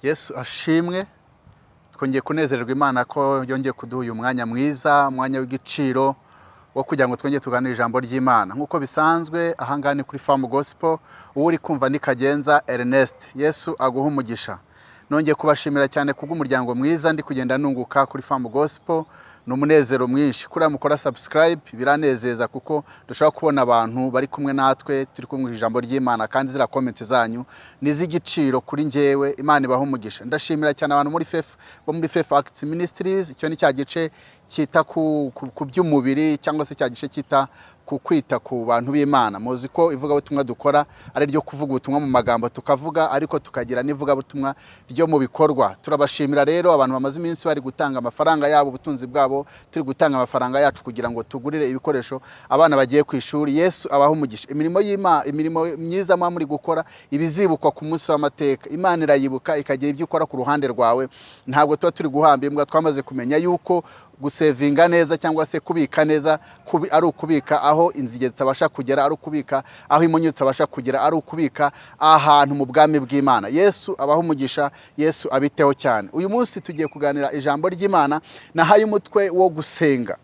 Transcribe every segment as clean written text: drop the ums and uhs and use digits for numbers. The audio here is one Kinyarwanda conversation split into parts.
Yesu ashimwe. Twongeye kunezererwa Imana ko yongeye kuduha uyu mwanya mwiza, umwanya w'igiciro wo kugira ngo twongeye tuganire ijambo ry'Imana. Nkuko bisanzwe ahangana ni kuri Farm Gospel, uri kumva ni Kagenza Ernest. Yesu aguha umugisha. Nongeye kubashimira cyane kubw'umuryango mwiza ndi kugenda nunguka kuri Farm Gospel. Numunezero mwinshi kuri mukora subscribe, biranezeza kuko dushaka kubona abantu bari kumwe natwe turi kumwe ijambo ry'Imana, kandi zira comment zanyu nizigiciro kuri njyewe. Imana ibaho umugisha. Ndashimira cyane abantu muri Faith Acts Ministries. Icyo ni cya gice cyita ku by'umubiri, cyangwa se cya gice cyita ku kwita ku bantu b'Imana. Muzi ko ivuga butumwa dukora ari ryo kuvuga ubutumwa mu magambo tukavuga, ariko tukagira n'ivuga butumwa ryo mu bikorwa. Turabashimira rero abantu bamaze iminsi bari gutanga amafaranga yabo, ubutunzi bwabo, turi gutanga amafaranga yacu kugira ngo tugurire ibikoresho abana bagiye ku ishuri. Yesu abaho umugisha. Imirimo myiza muri gukora ibizibukwa ku munsi w'amateka. Imana irayibuka ikagira ibyo ukora ku ruhande rwawe. Ntabwo tuba turi guhamba imbwa, twamaze kumenya yuko gusevinga neza cyangwa se kubika neza ari ukubika aho inzige zitabasha kugera, ari ukubika aho imunyu zitabasha kugera, ari ukubika ahantu mu bwami bw'Imana. Yesu abaho umugisha, Yesu abiteho cyane. Uyu munsi tugiye kuganira ijambo ry'Imana nahaye umutwe wo gusenga.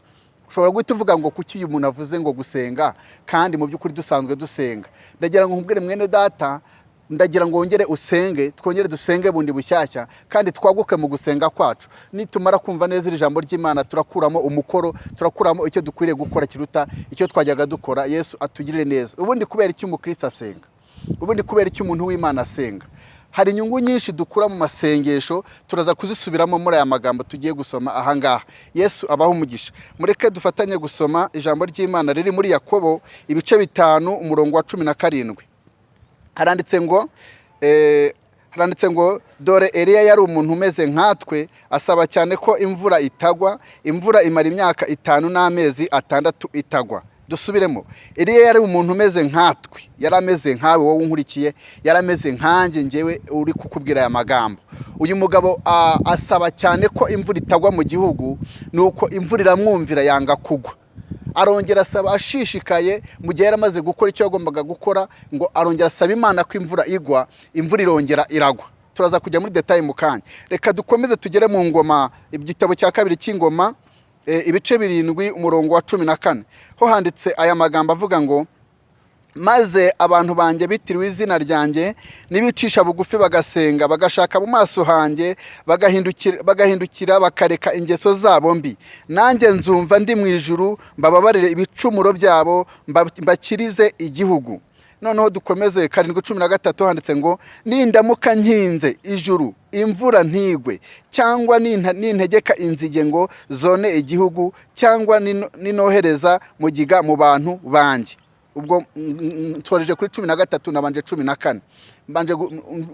Ushobora guhita uvuga ngo kuki uyu muntu avuze ngo gusenga kandi mu by'ukuri dusanzwe dusenga. Ndagira ngo nkubwire mwene data, ndagira ngo wongere usenge, twongere dusenge bundi bushyashya, kandi twaguke mu gusenga kwacu. Nitumara kumva neza iri jambo ry'Imana turakuramo umukoro, turakuramo icyo dukwiriye gukora kiruta icyo twajyaga dukora. Yesu atugirire neza. Ubundi kubera icyo umukristo asenga, ubundi kubera icyo umuntu w'Imana asenga, hari inyungu nyinshi dukura mu masengesho, turaza kuzisubiramo muri aya magambo tugiye gusoma aha ngaha. Yesu abaho umugisha. Mureke dufatanye gusoma ijambo ry'Imana riri muri Yakobo ibice 5 umurongo wa 17. Haranditse ngo dore Eliya yari umuntu umeze nkatwe, asaba cyane ko imvura itagwa. Imvura imara imyaka 5 n'amezi 6 itagwa. Dusubiremo. Eliya yari umuntu umeze nkatwe, yarameze nkawe wowe unkurikiye, yarameze nkanjye njyewe uri kukubwira aya magambo. Uyu mugabo asaba cyane ko imvura itagwa mu gihugu, nuko imvura iramwumvira yanga kugwa. Arongera asaba ashishikaye mu gihe yaramaze gukora icyo yagombaga gukora, ngo arongera asaba Imana ko imvura igwa, imvura irongera iragwa. Turaza kujya muri detail mu kanya. Reka dukomeze tugere mu ngoma, igitabo cya 2 cy'ingoma ibice 7 umurongo wa 14. Ho handitse aya magambo avuga ngo maze abantu banjye bitiriwe izina ryanjye nibicisha bugufi bagasenga, bagashaka mu maso hanjye, bagahindukira bakareka ingeso zabo mbi, nanjye nzumva ndi mu ijuru mbababarire ibicumuro byabo, mbakirize igihugu. Noneho dukomeze 7:13 handitse ngo nindamuka nkinze ijuru imvura ntigwe, cyangwa nintegeka inzige ngo zone igihugu, cyangwa ninohereza mugiga mu bantu banjye. Ubwo nsoreje kuri 13 nabanje 14.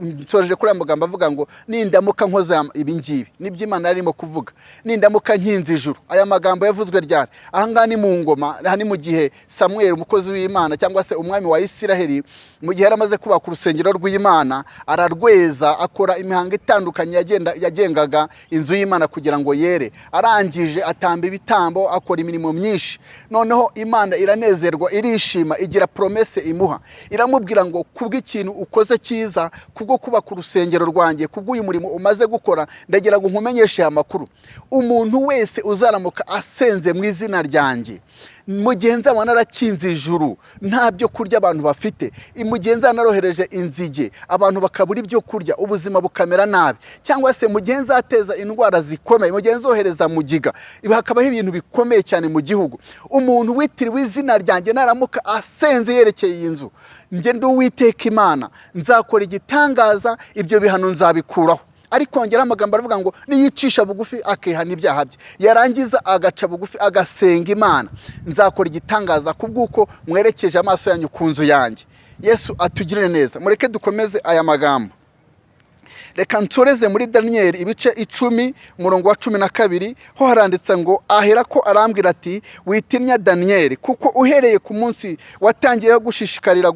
Nsoreje kuri amagambo avuga ngo nindamuka nkoza ibingibi. Nibyo Imana yarimo kuvuga. Nindamuka nkinze ijuru. Aya magambo yavuzwe ryari? Aha ngaha ni mu ngoma, hani mu gihe Samuel umukozi w'Imana cyangwa se umwami wa Isiraheli, mu gihe yaramaze kubaka urusengero rw'Imana, ararweza, akora imihango itandukanye yagengaga inzu y'Imana kugira ngo yere. Arangije atamba ibitambo, akora imirimo myinshi. Noneho Imana iranezerwa, irishima, igira promesse imuha. Iramubwira ngo kubw'ikintu ukoze cyiza, kubwo kubaka urusengero rwanjye, kubw'uyu murimo umaze gukora, ndagira ngo nkumenyeshe amakuru. Umuntu wese uzaramuka asenze mu izina ryanjye, mu gihe nzaba narakinze ijuru nta byo kurya abantu bafite, mu gihe nzaba narohereje inzige abantu bakabura ibyo kurya, ubuzima bukamera nabi, cyangwa se mu gihe nzateza indwara zikomeye, mu gihe nzohereza mugiga, hakabaho ibintu bikomeye cyane mu gihugu, umuntu witiriwe izina ryanjye naramuka asenze yerekeye iyi nzu, njye ndi Uwiteka Imana, nzakora igitangaza, ibyo bihano nzabikuraho. Ariko ongera amagambo aravuga ngo niyicisha bugufi akihana ibyaha bye, yarangiza agaca bugufi agasenga Imana, nzakora igitangaza kubw'uko mwerekeje amaso yanyu ku nzu yanjye. Yesu atugirire neza. Mureke dukomeze aya magambo. Reka nsoreze muri Daniel ibice 10 umurongo wa 12. Ho haranditse ngo ahera ko arambwira ati witinya Daniel, kuko uhereye ku munsi watangiye gushishikarira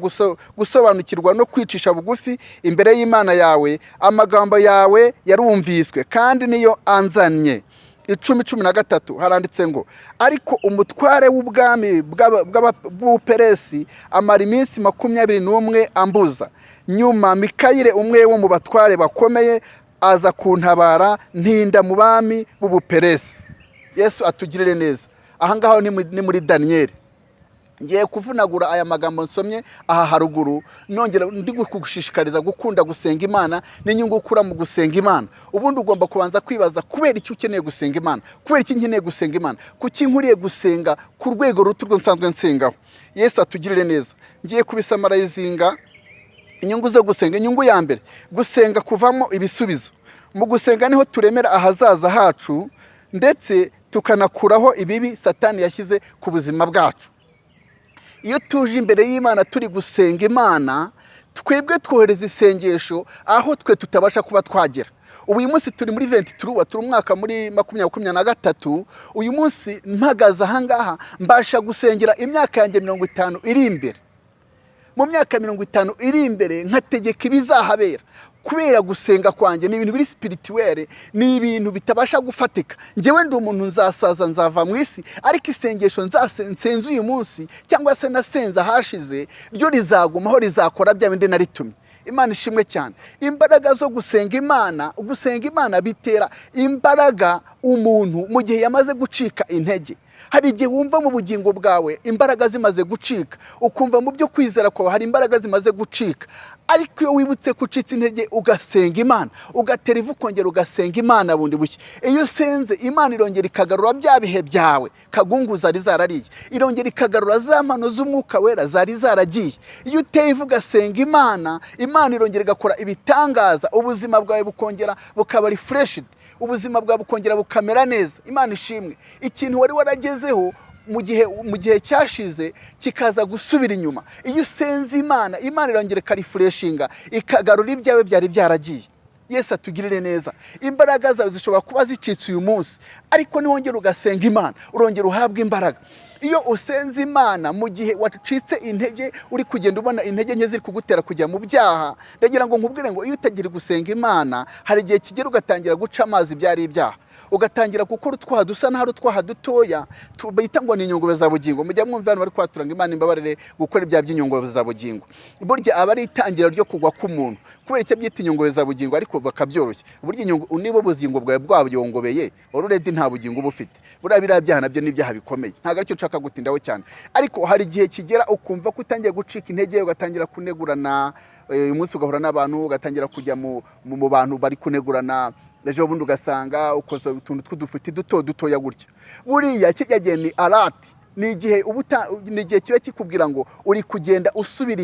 gusobanukirwa no kwicisha bugufi imbere y'Imana yawe, amagambo yawe yarumviswe kandi niyo anzanye. 10:13 haranditse ngo ariko umutware w'ubwami bw'Ubuperesi amara iminsi 21 ambuza. Nyuma Mikayire umwe wo mu batware bakomeye aza kuntabara ntinda mu bami b'ubuperesi. Yesu atugirire neza. Aha ngaho ni muri Daniyeli. Ngiye kuvunagura aya magambo nsomye aha haruguru, nongera ndi kugushishikariza gukunda gusenga Imana n'inyungu ukura mu gusenga Imana. Ubundi ugomba kubanza kwibaza kubera iki ukeneye gusenga Imana, kubera iki nkeneye gusenga Imana, kuki nkuriye gusenga ku rwego ruto rwo nsanzwe nsengaho. Yesu atugirire neza. Ngiye kubisamarayizinga inyungu zo gusenga. Inyungu ya mbere, gusenga kuvamo ibisubizo. Mu gusenga niho turemera ahazaza hacu, ndetse tukanakuraho ibibi Satani yashyize ku buzima bwacu. Iyo tuje imbere y'Imana turi gusenga Imana, twebwe twohereza isengesho aho twe tutabasha kuba twagera. Uyu munsi turi muri 23, turi umwaka muri 2023. Uyu munsi mpagaze aha ngaha mbasha gusengera imyaka yanjye 50 iri imbere. Mu myaka 50 iri imbere nkategeka ibizahabera. Kubera gusenga kwanjye ni ibintu biri spirituel, ni ibintu bitabasha gufatika. Ngewe ndi umuntu nzasaza, nzava mu isi, ariko isengesho nsenze uyu munsi cyangwa se nasenza hashize ryo rizagumaho, rizakora bya bindi naritumye. Imana ishimwe cyane. Imbaraga zo gusenga Imana bitera imbaraga umuntu mu gihe yamaze gucika intege. Hari igihe wumva mu bugingo bwawe imbaraga zimaze gucika, ukumva mu byo kwizera kwawe hari imbaraga zimaze gucika. Ariko iyo wibutse kucitsa intege ugasenga Imana, ugatera ivu kongera ugasenga Imana bundi bushya, iyo usenze Imana irongera ikagarura bya bihe byawe kagungu zari zarariye, irongera ikagarura za mpano z'Umwuka Wera zari zaragiye. Iyo uteye ivu ugasenga Imana, Imana irongera igakora ibitangaza, ubuzima bwawe bukongera bukaba refreshed, ubuzima bwawe bukongera bukamera neza. Imana ishimwe. Ikintu wari waragezeho mu gihe cyashize kikaza gusubira inyuma. Iyo usenze Imana, Imana irongera ikarifreshinga, ikagarura ibyawe byari byaragiye. Yesu atugirire neza. Imbaraga zawe zishobora kuba zicitse uyu munsi, ariko niwongera ugasenga Imana urongera uhabwa imbaraga. Iyo usenze Imana mu gihe wacitse intege, uri kugenda ubona intege nke ziri kugutera kujya mu byaha, ndagira ngo nkubwire ngo iyo utagira gusenga Imana, hari igihe kigera ugatangira guca amazi byari ibyaha, ugatangira gukora utwaha dusa n'aho utwaha dutoya tubita ngo ni inyongobezabugingo. Mujya mwumva abantu bari kwaturanga Imana imbabarire gukora ibya by'inyongobezabugingo. Burya aba ari itangira ryo kugwa k'umuntu, kubera icyo byita inyongobezabugingo, ariko bakabyoroshya. Burya niba ubugingo bwawe bwabyongobeye, already nta bugingo uba ufite. Buriya biriya byaha nabyo ni ibyaha bikomeye, ntabwo aricyo nshaka gutindaho cyane. Ariko hari igihe kigera ukumva ko utangiye gucika intege, ugatangira kunegurana. Uyu munsi ugahura n'abantu, ugatangira kujya mu bantu bari kunegurana, ejo bundi ugasanga ukoze utuntu tw'udufuti dutoya gutya. Buriya kijya gihe ni alert, ni igihe kiba kikubwira ngo uri kugenda usubira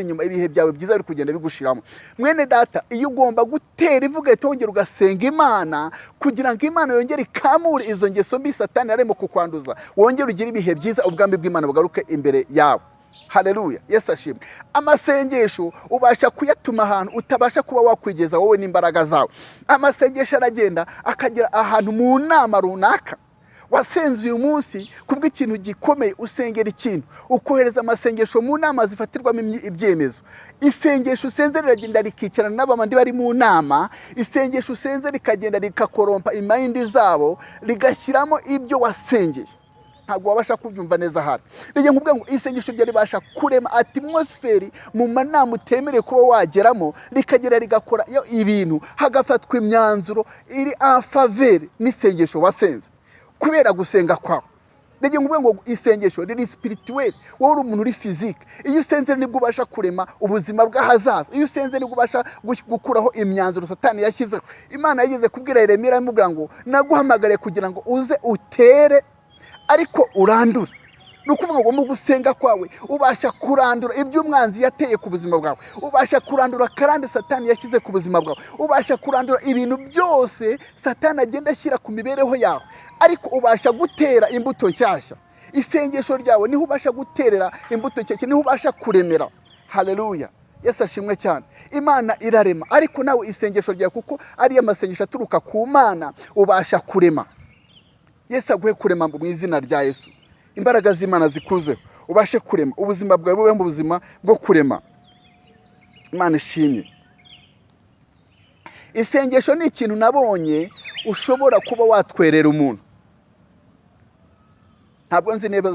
inyuma, ibihe byawe byiza uri kugenda bigushiramo. Mwene data, iyo ugomba gutera ivuga tongera ugasenga Imana kugira ngo Imana yongere ikamure izo ngeso mbi Satani arimo kukwanduza, wongere ugire ibihe byiza, ubwambi bw'Imana bugaruke imbere yawe. Haleluya. Yesu ashimwe. Amasengesho ubasha kuyatuma ahantu utabasha kuba wakwigeza wowe n'imbaraga zawe. Amasengesho aragenda akagera ahantu mu nama runaka. Wasenze uyu munsi kubw'ikintu gikomeye, usengera ikintu, ukohereza amasengesho mu nama zifatirwamo ibyemezo. Isengesho usenze riragenda rikicarana n'abandi bari mu nama. Isengesho usenze rikagenda rikakorompa imayindi zabo, rigashyiramo ibyo wasengeye. Ntabwo wabasha kubyumva neza hari. Rege nkubwira ngo isengesho ryo ribasha kurema atmosphere mu manama utemereye kuba wageramo, rikagera rigakora ibintu, hagafatwa imyanzuro iri en faveur n'isengesho wasenze kubera gusenga kwawe. Rege nkubwira ngo isengesho riri spirituel, wowe uri umuntu uri physique. Iyo usenze nibwo ubasha kurema ubuzima bw'ahazaza. Iyo usenze nibwo ubasha gukuraho imyanzuro Satani yashyizeho. Imana yageze kubwira Yeremiya imubwira ngo naguhamagare kugira ngo uze utere ariko urandura. Nukuvuga ngo mu gusenga kwawe ubasha kurandura ibyo umwanzi yateye ku buzima bwawe, ubasha kurandura karande Satani yashyize ku buzima bwawe, ubasha kurandura ibintu byose Satani agenda ashyira ku mibereho yawe, ariko ubasha gutera imbuto nshyashya. Isengesho ryawe niho ubasha guterera imbuto nshyashya, niho ubasha kuremera. Haleluya. Yesu ashimwe cyane. Imana irarema, ariko nawe isengesho ryawe kuko ari amasengesho aturuka ku Mana ubasha kurema. Yesu aguhe kurema mu izina rya Yesu. Imbaraga z'Imana zikuzeho, ubashe kurema, ubuzima bwawe bube mu buzima bwo kurema. Imana ishimye. Isengesho ni ikintu nabonye ushobora kuba watwerera umuntu. ntabwo nzi neza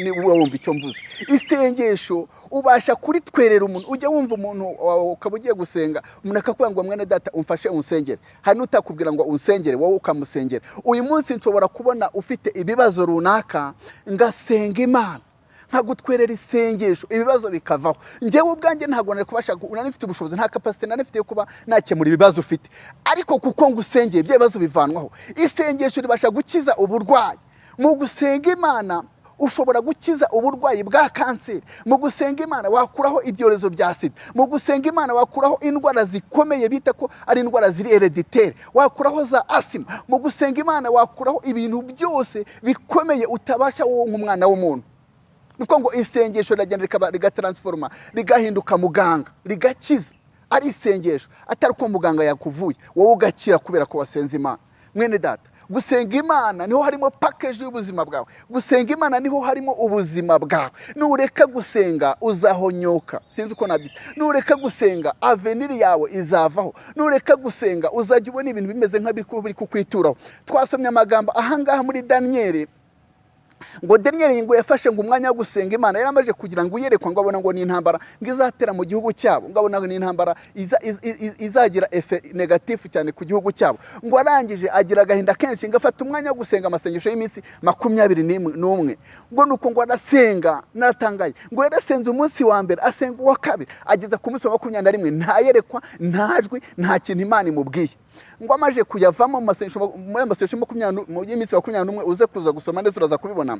niba wumva icyo mvuze. Isengesho ubasha kuritwerera umuntu, ujya wumva umuntu ukaba ugiye gusenga, umuntu akakubwira ngo mwene data umfashe unsengere, hari n'utakubwira ngo unsengere wowe ukamusengera. Uyu munsi nshobora kubona ufite ibibazo runaka, ngasenga Imana nkagutwerera isengesho, ibibazo bikavaho. Njyewe ubwanjye ntabwo nari kubasha, unanifite ubushobozi, nta capacity nanifite yo kuba nakemura ibibazo ufite, ariko kuko ngusengeye ibyo bibazo bivanwaho. Isengesho ribasha gukiza uburwayi. Mu gusenga Imana ushobora gukiza uburwayi bwa kanseri. Mu gusenga Imana wakuraho ibyorezo bya sida. Mu gusenga Imana wakuraho indwara zikomeye bita ko ari indwara ziri hereditaire, wakuraho za asima. Mu gusenga Imana wakuraho ibintu byose bikomeye utabasha wowe nk'umwana w'umuntu. Nuko ngo isengesho riragenda rigatransforma, rigahinduka muganga, rigakiza. Ari isengesho, atari ko muganga yakuvuye, wowe ugakira kubera ko wasenze Imana. Mwene data, gusenga Imana niho harimo package y'ubuzima bwawe. Gusenga Imana niho harimo ubuzima bwawe. Nureka gusenga uzahonyoka, sinzi uko nabyita. Nureka gusenga avenir yawe izavaho. Nureka gusenga uzajya ubona ibintu bimeze nk'abiri kukwituraho. Twasomye amagambo ahangaha muri Daniel, ngo Daniel ngo yafashe ngo umwanya wo gusenga Imana, yaramaje kugira ngo uyerekwa, ngo abona ngo ni intambara ngo izatera mu gihugu cyabo, ngo abona ngo ni intambara izagira effect negative cyane ku gihugu cyabo. Ngo arangije agira agahinda kenshi, ngo afata umwanya wo gusenga amasengesho y'iminsi 21. Ngo nuko ngo arasenga, natangaye ngo yarasenze umunsi wa mbere, asenga uwa kabiri, ageza ku munsi wa 21, ntayerekwa, ntajwi, nta kintu Imana imubwiye. Ngo amaje kuyavamo mu masengesho 21 uze kuza gusoma ndetse uraza kubibona.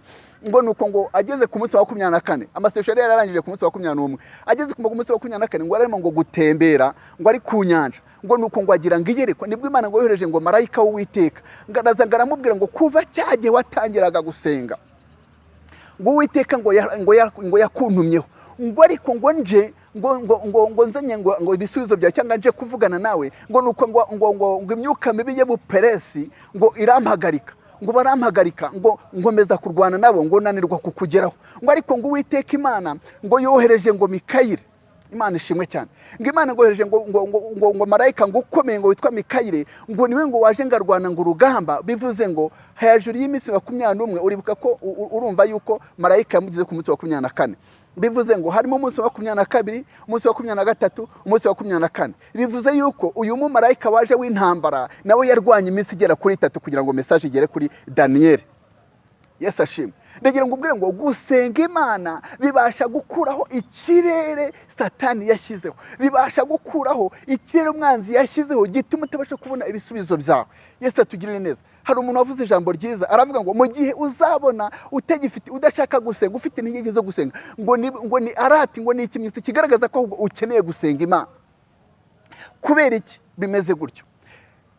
Ngo nuko ngo ageze ku munsi wa 24, amasengesho yari yararangije ku munsi wa 21, ageze ku munsi wa 24 ngo arimo ngo gutembera, ngo ari ku nyanja. Ngo nuko ngo agira ngo iyerekwa, nibwo Imana ngo yohereje ngo marayika w'Uwiteka, ngaraza ngaramubwira ngo kuva cyagiye watangiraga gusenga, ngo Uwiteka ngo yakuntumyeho, ngo ariko ngo nje ngo nzanye ngo ibisubizo bya cyangwa nje kuvugana nawe. Ngo nuko ngo imyuka mibi y'ubuperesi ngo irampagarika, ngo barampagarika, ngo ngomeza kurwana nabo, ngo nanirwa kukugeraho. Ngo ariko ngo Uwiteka Imana ngo yohereje ngo Mikayire, Imana ishimwe cyane, ngo Imana ngo yohereje ngo marayika ngo ukomeye ngo witwa Mikayire, ngo niwe ngo waje ngarwana ngo urugamba. Bivuze ngo hejuru y'iminsi 21, uribuka ko urumva yuko marayika yamugize ku munsi wa 24. Bivuze ngo harimo umunsi wa 22, umunsi wa 23, umunsi wa 24. Bivuze yuko uyu mumarayika waje w'intambara nawe yarwanye iminsi igera kuri 3 kugira ngo message igere kuri Daniel. Yesu ashimwe. Ndagira ngo ubwire ngo gusenga Imana bibasha gukuraho ikirere Satani yashyizeho, bibasha gukuraho ikirere umwanzi yashyizeho gituma utabasha kubona ibisubizo byawe. Yesu atugirire neza. Hari umuntu wavuze ijambo ryiza, aravuga ngo mu gihe uzabona utagifite, udashaka gusenga, ufite intege zo gusenga, ngo ni arati, ngo ni ikimenyetso kigaragaza ko ukeneye gusenga Imana. Kubera iki bimeze gutyo?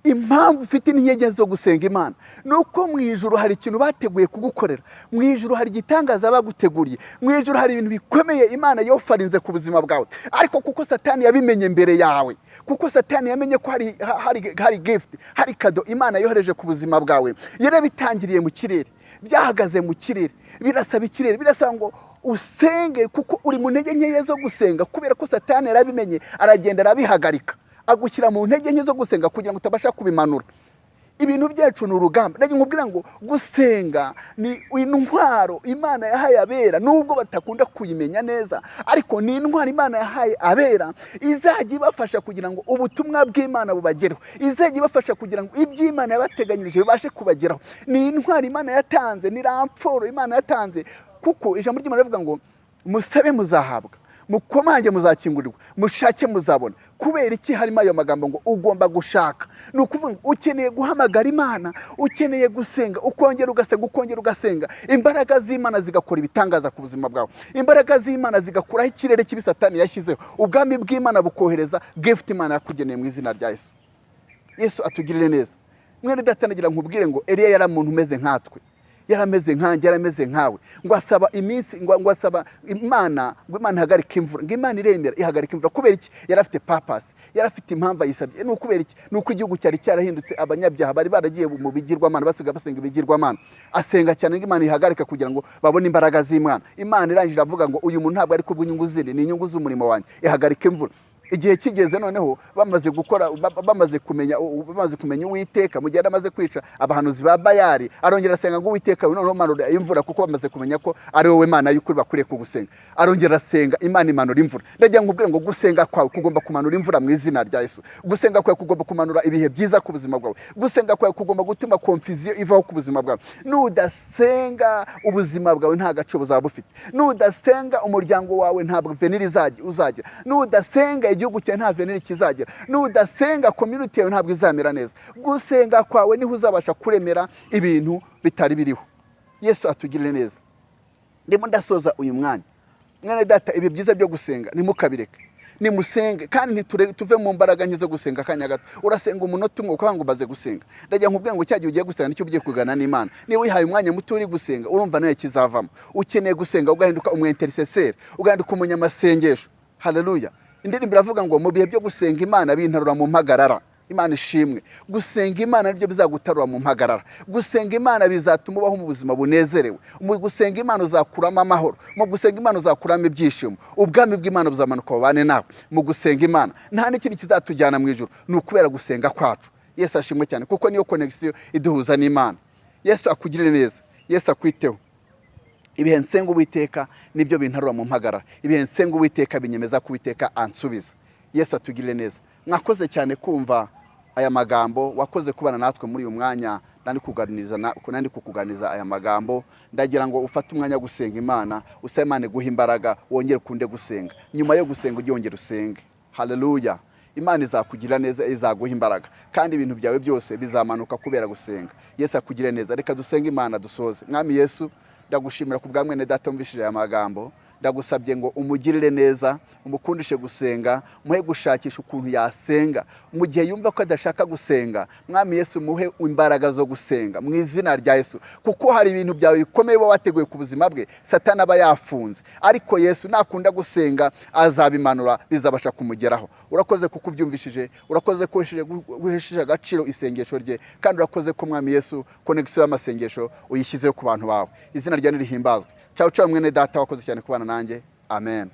Impamvu ufite intege zo gusenga Imana nuko mu ijuru hari ikintu bateguye kugukorera. Mu ijuru hari igitangaza baguteguriye. Mu ijuru hari ibintu bikomeye Imana yofarinze ku buzima bwawe. Ariko kuko Satani yabimenye mbere yawe, kuko Satani yamenye ko hari gift, hari kado Imana yohereje ku buzima bwawe, yarabitangiriye mu kirere, byahagaze mu kirere, birasaba ikirere, birasaba ngo usenge kuko uri mu ntege nke zo gusenga. Kubera ko Satani yarabimenye, aragenda arabihagarika, agushyira mu ntege nke zo gusenga kugira ngo utabasha kubimanura. Ibintu byacu ni urugamba. Ndagira nkubwira ngo gusenga ni intwaro Imana yahaye abera, nubwo batakunda kuyimenya neza, ariko ni intwaro Imana yahaye abera izajya ibafasha kugira ngo ubutumwa bw'Imana bubagereho, izajya ibafasha kugira ngo iby'Imana yabateganyirije bibashe kubageraho. Ni intwaro Imana yatanze, ni ramforo Imana yatanze, kuko ijambo ry'Imana rivuga ngo musabe muzahabwa, mukomange muzakingurirwa, mushake muzabona. Kubera iki harimo ayo magambo ngo ugomba gushaka? Ni ukuvuga ngo ukeneye guhamagara Imana, ukeneye gusenga, ukongera ugasenga, ukongera ugasenga, imbaraga z'Imana zigakora ibitangaza ku buzima bwawe. Imbaraga z'Imana zigakuraho ikirere kibi Satani yashyizeho, ubwami bw'Imana bukohereza gift Imana yakugeneye mu izina rya Yesu. Yesu atugirire neza. Mwene data, nagira nkubwire ngo Eliya yari umuntu umeze nkatwe, yarameze nkanjye, yarameze nkawe, ngo asaba iminsi, ngo asaba Imana, ngo Imana ihagarike imvura, ngo Imana iremera ihagarike imvura. Kubera iki? Yari afite purpose, yari afite impamvu ayisabye. Ni ukubera iki? Ni uko igihugu cyari cyarahindutse, abanyabyaha bari baragiye mu bigirwamana, basigaye basenga ibigirwamana. Asenga cyane ngo Imana ihagarike kugira ngo babone imbaraga z'Imana. Imana irangije avuga ngo uyu muntu ntabwo ari kubw'inyungu zindi, ni inyungu z'umurimo wanjye, ihagarike imvura. igihe kigeze noneho bamaze gukora bamaze kumenya Uwiteka mu gihe amaze kwica abahanuzi ba Bayali, arongera asenga ngo Uwiteka noneho manura imvura, kuko bamaze kumenya ko ari wowe Mana y'ukuri bakuriye kugusenga. Arongera asenga, Imana imanura imvura. Ndagira ngo ubwire ngo gusenga kwawe kugomba kumanura imvura mu izina rya Yesu. Gusenga kwawe kugomba kumanura ibihe byiza ku buzima bwawe. Gusenga kwawe kugomba gutuma confusion ivaho ku buzima bwawe. Nudasenga ubuzima bwawe nta gaciro buzaba bufite. Nudasenga umuryango wawe ntabwo venir uzagira. Nudasenga igihugu cyawe nta venir kizagira. Nudasenga community yawe ntabwo izamera neza. Gusenga kwawe niho uzabasha kuremera ibintu bitari biriho. Yesu atugirire neza. Ndimo ndasoza uyu mwanya. Mwana data, ibi byiza byo gusenga nimukabireke. Nimusenge kandi ntituve mu mbaraga nke zo gusenga akanya gato. Urasenga umunota umwe ukanga umaze gusenga. Ndagira nkubwira ngo cyagiye ugiye gusenga nicyo ugiye kugana n'Imana. Niba wihaye umwanya muto uri gusenga, urumva nayo kizavamo. Ukeneye gusenga ugahinduka umwintercesseur, ugahinduka umunyamasengesho. Haleluya. Indirimbo iravuga ngo mu bihe byo gusenga Imana bintarura mu mpagarara. Imana ishimwe. Gusenga Imana nibyo bizagutarura mu mpagarara. Gusenga Imana bizatuma ubaho mu buzima bunezerewe. Mu gusenga Imana uzakuramo amahoro. Mu gusenga Imana uzakuramo ibyishimo. Ubwami bw'Imana buzamanuka bubane nawe. Mu gusenga Imana nta n'ikindi kizatujyana mu ijuru, ni ukubera gusenga kwacu. Yesu ashimwe cyane, kuko niyo connection iduhuza n'Imana. Yesu akugirire neza. Yesu akwiteho. Ibihe nsenga Uwiteka nibyo bintarura mu mpagarara. Ibihe nsenga Uwiteka binyemeza ko Uwiteka ansubiza. Yesu atugirire neza. Mwakoze cyane kumva aya magambo, wakoze kubana natwe muri uyu mwanya. Nandi kukuganiza aya magambo. Ndagira ngo ufate umwanya gusenga Imana, usabe Imana iguha imbaraga, wongere kunde gusenga. Nyuma yo gusenga ugiyongera usenge. Haleluya. Imana izakugirira neza, izaguha imbaraga, kandi ibintu byawe byose bizamanuka kubera gusenga. Yesu akugire neza. Reka dusenge Imana dusoze. Mwami Yesu, ndagushimira ku bwa mwene data umvishije aya magambo. Ndagusabye ngo umugirire neza, umukundishe gusenga, muhe gushakisha ukuntu yasenga. Mu gihe yumva ko adashaka gusenga, Mwami Yesu muhe imbaraga zo gusenga mu izina rya Yesu, kuko hari ibintu byawe bikomeye uba wateguye ku buzima bwe Satani aba yafunze. Ariko Yesu nakunda gusenga azabimanura, bizabasha kumugeraho. Urakoze kuko ubyumvishije, urakoze ko wihesheje agaciro isengesho rye, kandi urakoze ko Mwami Yesu connection y'amasengesho uyishyizeho ku bantu bawe. Izina ryawe nirihimbazwe. Ciao ciao mwene data, wakoze cyane kubana nanjye. Amen.